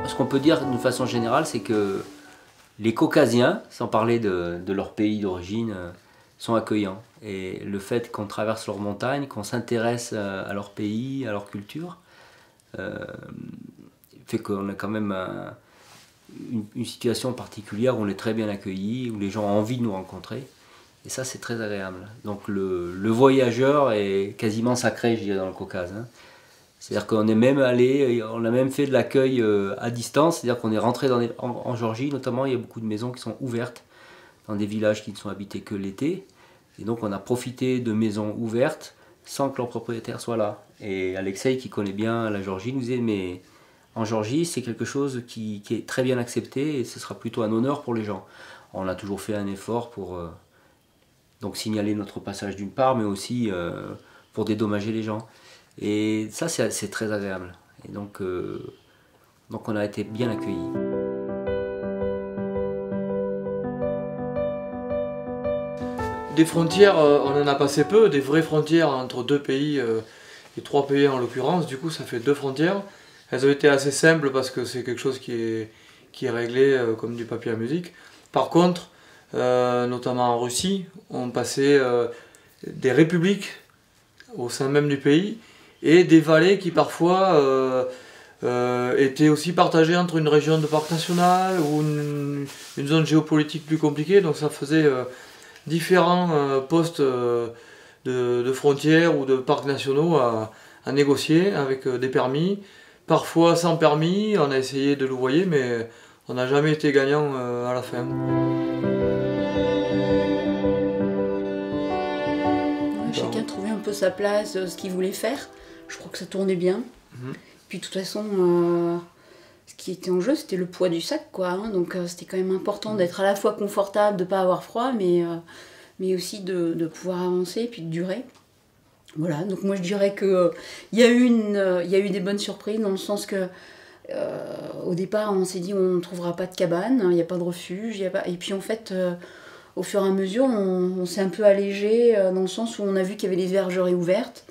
Ce qu'on peut dire d'une façon générale, c'est que les Caucasiens, sans parler de leur pays d'origine, sont accueillants. Et le fait qu'on traverse leurs montagnes, qu'on s'intéresse à leur pays, à leur culture, fait qu'on a quand même une situation particulière où on est très bien accueilli, où les gens ont envie de nous rencontrer. Et ça, c'est très agréable. Donc le voyageur est quasiment sacré, je dirais, dans le Caucase. Hein. C'est-à-dire qu'on est même allé, on a même fait de l'accueil à distance, c'est-à-dire qu'on est rentré en Géorgie notamment, il y a beaucoup de maisons qui sont ouvertes dans des villages qui ne sont habités que l'été. Et donc on a profité de maisons ouvertes sans que leur propriétaire soit là. Et Alexei, qui connaît bien la Géorgie, nous disait, mais en Géorgie, c'est quelque chose qui est très bien accepté et ce sera plutôt un honneur pour les gens. On a toujours fait un effort pour donc signaler notre passage d'une part, mais aussi pour dédommager les gens. Et ça, c'est très agréable. Et donc on a été bien accueillis. Des frontières, on en a passé peu, des vraies frontières entre deux pays, et trois pays en l'occurrence, du coup ça fait deux frontières. Elles ont été assez simples parce que c'est quelque chose qui est réglé comme du papier à musique. Par contre, notamment en Russie, on passait des républiques au sein même du pays et des vallées qui parfois étaient aussi partagées entre une région de parc national ou une zone géopolitique plus compliquée, donc ça faisait différents postes de frontières ou de parcs nationaux à négocier avec des permis. Parfois sans permis, on a essayé de louvoyer, mais on n'a jamais été gagnant à la fin. Chacun trouvait un peu sa place, ce qu'il voulait faire. Je crois que ça tournait bien. Puis de toute façon, ce qui était en jeu, c'était le poids du sac, quoi. Hein. Donc c'était quand même important d'être à la fois confortable, de ne pas avoir froid, mais aussi de pouvoir avancer et puis de durer. Voilà, donc moi je dirais qu'il y a eu des bonnes surprises dans le sens que au départ on s'est dit on ne trouvera pas de cabane, il n'y a pas de refuge, et puis en fait au fur et à mesure on s'est un peu allégé dans le sens où on a vu qu'il y avait des vergeries ouvertes,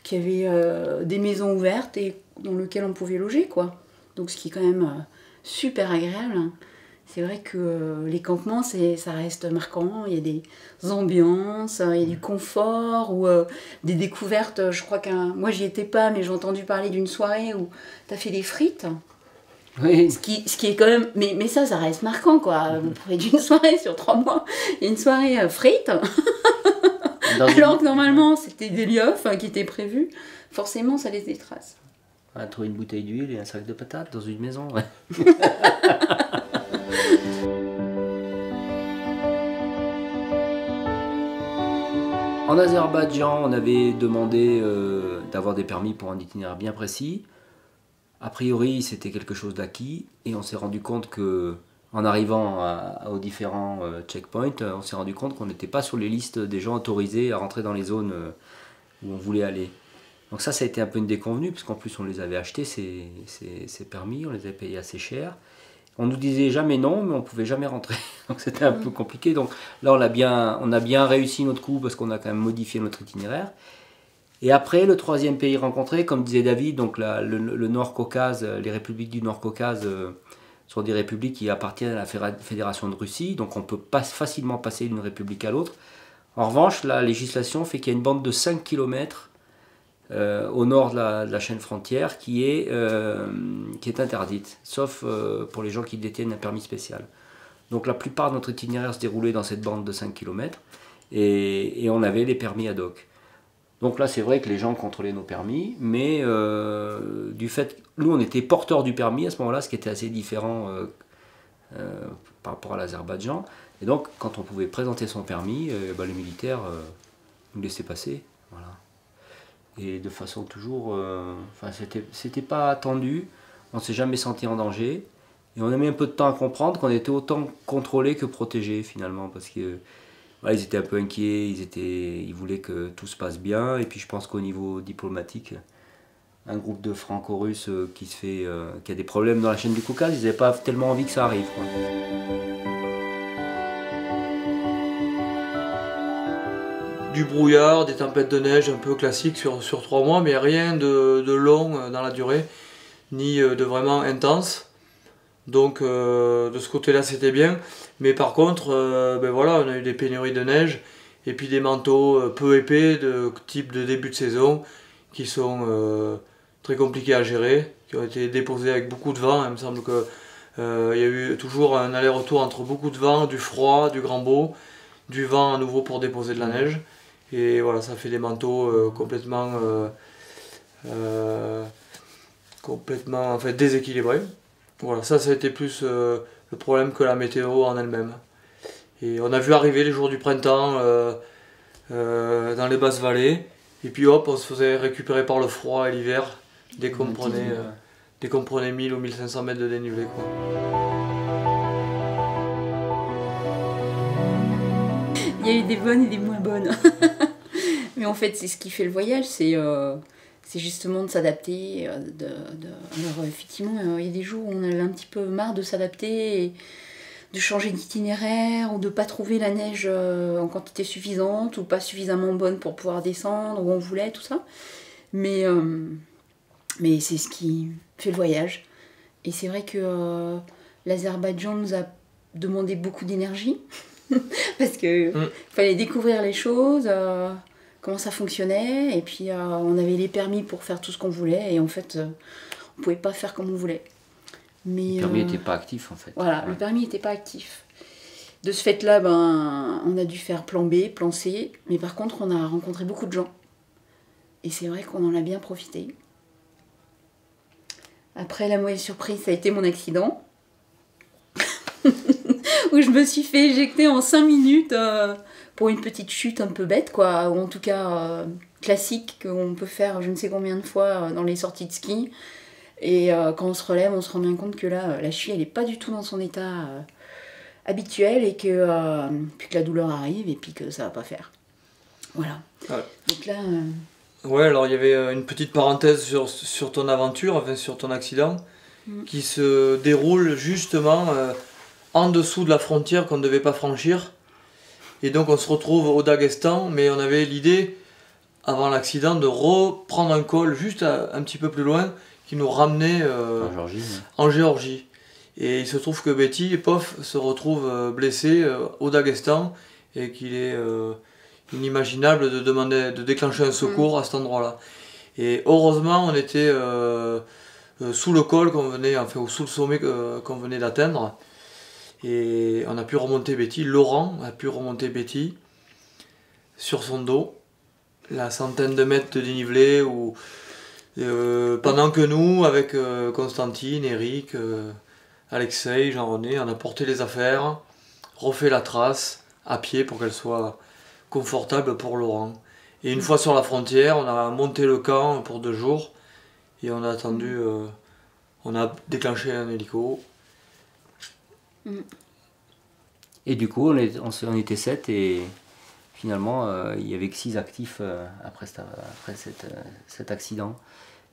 qu'il y avait des maisons ouvertes et dans lesquelles on pouvait loger, quoi. Donc ce qui est quand même super agréable. C'est vrai que les campements, ça reste marquant. Il y a des ambiances, il y a du confort, ou des découvertes. Je crois moi, j'y étais pas, mais j'ai entendu parler d'une soirée où tu as fait des frites. Oui. Ce qui est quand même... Mais ça reste marquant, quoi. Vous pourrez d'une soirée sur 3 mois, il y a une soirée frites. Alors que normalement, c'était des liofs qui étaient prévus. Forcément, ça laisse des traces. On a trouvé une bouteille d'huile et un sac de patates dans une maison. Ouais. En Azerbaïdjan, on avait demandé d'avoir des permis pour un itinéraire bien précis. A priori, c'était quelque chose d'acquis et on s'est rendu compte que, en arrivant aux différents checkpoints, on s'est rendu compte qu'on n'était pas sur les listes des gens autorisés à rentrer dans les zones où on voulait aller. Donc ça a été un peu une déconvenue, parce qu'en plus on les avait achetés, ces permis, on les avait payés assez cher. On nous disait jamais non, mais on ne pouvait jamais rentrer. Donc c'était un peu compliqué. Donc là, on a bien réussi notre coup, parce qu'on a quand même modifié notre itinéraire. Et après, le troisième pays rencontré, comme disait David, donc le Nord-Caucase, les républiques du Nord-Caucase sont des républiques qui appartiennent à la Fédération de Russie, donc on peut facilement passer d'une république à l'autre. En revanche, la législation fait qu'il y a une bande de 5 km au nord de la chaîne frontière qui est interdite, sauf pour les gens qui détiennent un permis spécial. Donc la plupart de notre itinéraire se déroulait dans cette bande de 5 km et on avait les permis ad hoc. Donc là c'est vrai que les gens contrôlaient nos permis, mais du fait que nous on était porteurs du permis à ce moment-là, ce qui était assez différent par rapport à l'Azerbaïdjan. Et donc quand on pouvait présenter son permis, les militaires nous laissaient passer. Voilà. Et de façon toujours... c'était pas attendu, on ne s'est jamais senti en danger. Et on a mis un peu de temps à comprendre qu'on était autant contrôlés que protégés finalement, parce que ils étaient un peu inquiets, ils voulaient que tout se passe bien. Et puis je pense qu'au niveau diplomatique, un groupe de franco-russes qui a des problèmes dans la chaîne du Caucase, ils n'avaient pas tellement envie que ça arrive, quoi. Du brouillard, des tempêtes de neige un peu classiques sur 3 mois, mais rien de long dans la durée, ni de vraiment intense. Donc de ce côté-là c'était bien. Mais par contre, ben voilà, on a eu des pénuries de neige et puis des manteaux peu épais de type de début de saison qui sont très compliqués à gérer, qui ont été déposés avec beaucoup de vent. Il me semble que il y a eu toujours un aller-retour entre beaucoup de vent, du froid, du grand beau, du vent à nouveau pour déposer de la neige. Et voilà, ça fait des manteaux complètement en fait, déséquilibrés. Voilà, ça a été plus le problème que la météo en elle-même. Et on a vu arriver les jours du printemps dans les basses vallées, et puis hop, on se faisait récupérer par le froid et l'hiver dès qu'on prenait 1000 ou 1500 mètres de dénivelé, quoi. Il y a eu des bonnes et des moins bonnes. Mais en fait, c'est ce qui fait le voyage, c'est justement de s'adapter. Alors, effectivement, il y a des jours où on avait un petit peu marre de s'adapter, et de changer d'itinéraire, ou de ne pas trouver la neige en quantité suffisante, ou pas suffisamment bonne pour pouvoir descendre où on voulait, tout ça. Mais c'est ce qui fait le voyage. Et c'est vrai que l'Azerbaïdjan nous a demandé beaucoup d'énergie, parce qu'il fallait découvrir les choses, comment ça fonctionnait, et puis on avait les permis pour faire tout ce qu'on voulait, et en fait on pouvait pas faire comme on voulait. Mais, le permis n'était pas actif en fait. Voilà, le permis n'était pas actif. De ce fait-là, on a dû faire plan B, plan C, mais par contre on a rencontré beaucoup de gens. Et c'est vrai qu'on en a bien profité. Après, la mauvaise surprise, ça a été mon accident. Où je me suis fait éjecter en 5 minutes pour une petite chute un peu bête, quoi, ou en tout cas classique, qu'on peut faire je ne sais combien de fois dans les sorties de ski. Et quand on se relève, on se rend bien compte que là, la cheville, elle n'est pas du tout dans son état habituel, et que, puis que la douleur arrive, et puis que ça va pas faire. Voilà. Ouais. Donc là... Ouais, alors il y avait une petite parenthèse sur ton aventure, enfin sur ton accident, qui se déroule justement en dessous de la frontière qu'on ne devait pas franchir. Et donc on se retrouve au Daghestan, mais on avait l'idée, avant l'accident, de reprendre un col juste un petit peu plus loin, qui nous ramenait en Géorgie. Et il se trouve que Betty, pof, se retrouve blessée au Daghestan, et qu'il est inimaginable de déclencher un secours à cet endroit-là. Et heureusement, on était sous le col qu'on venait, enfin, ou sous le sommet qu'on venait d'atteindre. Et on a pu remonter Betty, Laurent a pu remonter Betty sur son dos, la centaine de mètres de dénivelé, pendant que nous, avec Constantine, Eric, Alexei, Jean-René, on a porté les affaires, refait la trace à pied pour qu'elle soit confortable pour Laurent. Et une fois sur la frontière, on a monté le camp pour 2 jours, et on a attendu, on a déclenché un hélico. Et du coup, on était 7, et finalement, il n'y avait que 6 actifs après cet accident.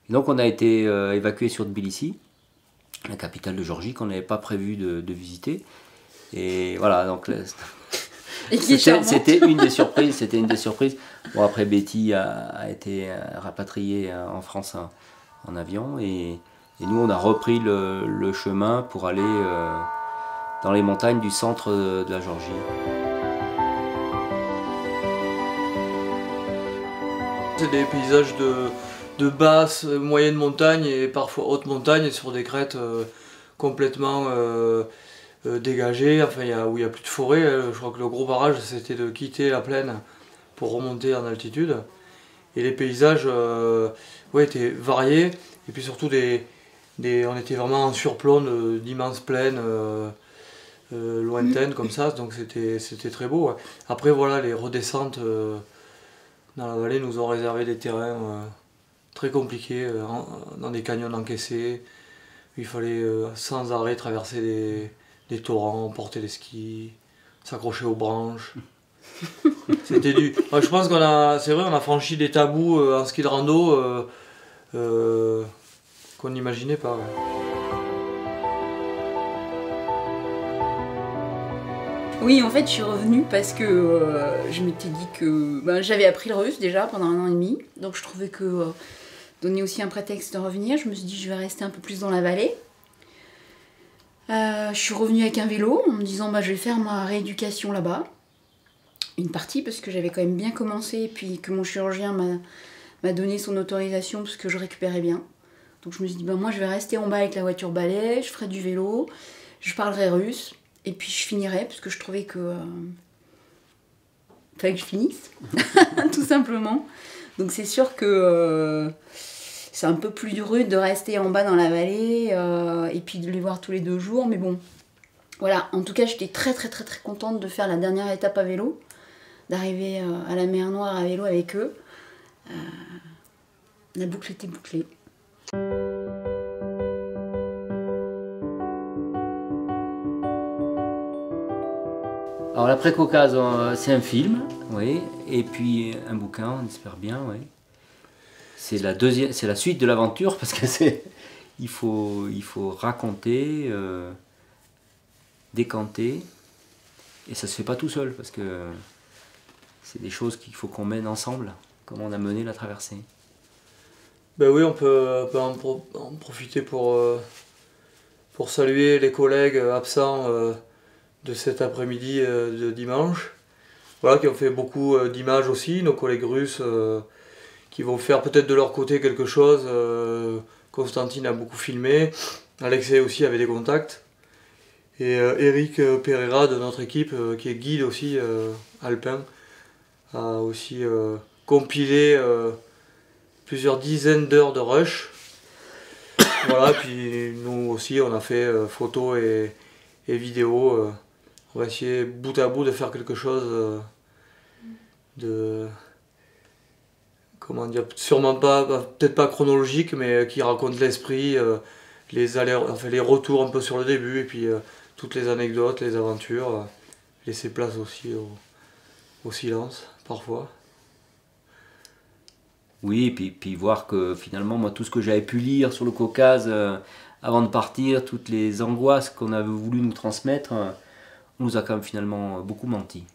Et donc on a été évacué sur Tbilissi, la capitale de Géorgie, qu'on n'avait pas prévu de visiter. Et voilà, donc c'était une des surprises. Bon, après, Betty a été rapatriée en France en avion, et nous on a repris le chemin pour aller dans les montagnes du centre de la Géorgie. C'est des paysages de basse, moyenne montagne et parfois haute montagne, sur des crêtes complètement dégagées, enfin, où il n'y a plus de forêt. Je crois que le gros barrage, c'était de quitter la plaine pour remonter en altitude. Et les paysages étaient variés, et puis surtout on était vraiment en surplomb d'immenses plaines lointaines comme ça, donc c'était très beau. Ouais. Après voilà, les redescentes dans la vallée nous ont réservé des terrains très compliqués, dans des canyons encaissés. Il fallait sans arrêt traverser des torrents, porter les skis, s'accrocher aux branches. C'était je pense qu'on a franchi des tabous en ski de rando qu'on n'imaginait pas. Ouais. Oui, en fait, je suis revenue parce que je m'étais dit que j'avais appris le russe déjà pendant 1 an et demi, donc je trouvais que donnait aussi un prétexte de revenir. Je me suis dit je vais rester un peu plus dans la vallée. Je suis revenue avec un vélo en me disant je vais faire ma rééducation là-bas. Une partie parce que j'avais quand même bien commencé et puis que mon chirurgien m'a donné son autorisation parce que je récupérais bien. Donc je me suis dit moi je vais rester en bas avec la voiture balai, je ferai du vélo, je parlerai russe et puis je finirai parce que je trouvais que fallait que je finisse tout simplement. Donc c'est sûr que c'est un peu plus rude de rester en bas dans la vallée et puis de les voir tous les 2 jours, mais bon. Voilà, en tout cas j'étais très contente de faire la dernière étape à vélo, d'arriver à la mer Noire à vélo avec eux. La boucle était bouclée. Alors l'après-Caucase, c'est un film, oui, et puis un bouquin, on espère bien, oui. C'est la suite de l'aventure parce que il faut raconter, décanter, et ça se fait pas tout seul parce que c'est des choses qu'il faut qu'on mène ensemble, comme on a mené la traversée. Ben oui, on peut en profiter pour saluer les collègues absents de cet après-midi de dimanche, voilà, qui ont fait beaucoup d'images aussi, nos collègues russes qui vont faire peut-être de leur côté quelque chose. Constantine a beaucoup filmé, Alexei aussi avait des contacts, et Eric Pereira de notre équipe, qui est guide aussi alpin, a aussi compilé plusieurs dizaines d'heures de rush. Voilà, puis nous aussi on a fait photos et vidéos. On va essayer bout à bout de faire quelque chose de... Comment dire, sûrement peut-être pas chronologique, mais qui raconte l'esprit, les retours un peu sur le début, et puis toutes les anecdotes, les aventures, laisser place aussi au silence, parfois. Oui, puis voir que finalement, moi, tout ce que j'avais pu lire sur le Caucase avant de partir, toutes les angoisses qu'on avait voulu nous transmettre, on nous a quand même finalement beaucoup menti.